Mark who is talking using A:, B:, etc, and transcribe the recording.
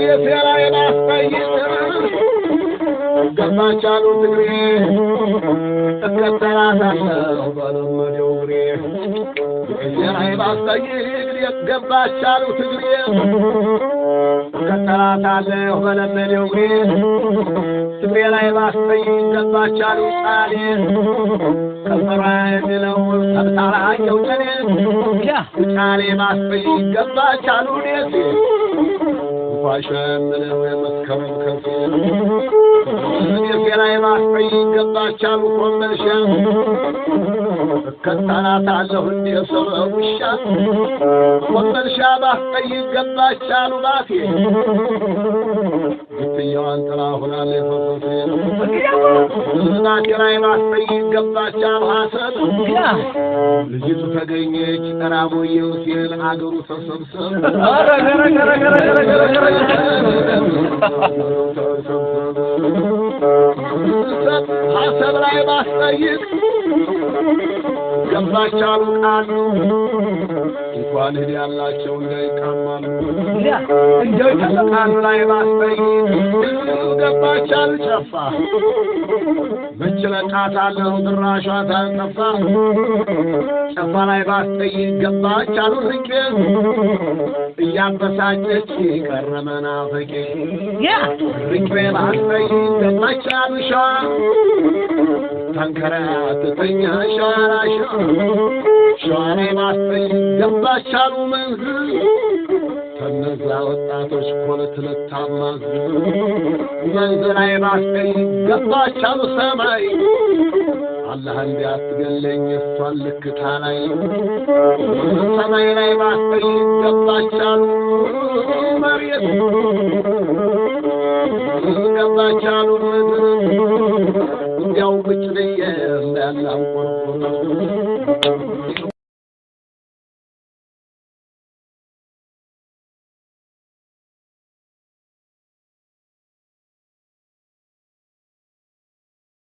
A: የሰራይ ባስጠይቅ ገባቻሉ ትግሬ ተከተላታለሁ በለመደው ግሬ የሰራይ ባስጠይቅ ገባቻሉ ትግሬ ተከተላታለሁ በለመደው ግሬ ትግሬ ላይ ባስጠይቅ ገባቻሉ ጣሌ ከፈራይ ነው ተብታራቸው ጨኔ ጣሌ ባስጠይቅ ገባቻሉ ዴሴ ፋሽን ነው የመስከረም ከፊል የገላይ ባስጠይቅ ገባቻሉ ኮመልሻ ከተናታለሁ እንደሰውሻ ኮመልሻ ባስጠይቅ ገባቻሉ ባቴ ግትያዋን ጥላ ሆናለ ፈሰሴ እናቴላይ ባስጠይቅ ገባቻሉ ሐሰን ልጅቱ ተገኘች ተራቦየው ሲል አገሩ ተሰብሰብ ሐሰብ ላይ ባስጠይቅ ገባቻሉ ቃሉ እንኳን ሄድ ያላቸው እንዳይቀማሉ ቃሉ ላይ ባስጠይቅ ገባቻሉ ጨፋ መችለቃታለሁ ድራሿ ታንጠፋ ጨፋ ላይ ባስጠይቅ ገባቻሉ ርቄ እያበሳጨች ቀረመና ፈቄ ርቄ ባስጠይቅ ገባቻሉ ሸዋ ተንከራተተኛ ሸዋራሻ ሸዋ ላይ ባስጠይቅ ገባቻሉ መንዝ ከነዛ ወጣቶች ኮለትለት አማዝ መንዝ ላይ ባስጠይቅ ገባቻሉ ሰማይ አላህ እንዲያትገለኝ እሷን ልክታ ላይ ሰማይ ላይ ባስጠይቅ ገባቻሉ መሬት ገባቻሉ ምድር እንዲያው ብጭ ብዬ እንዳላንቆርቆር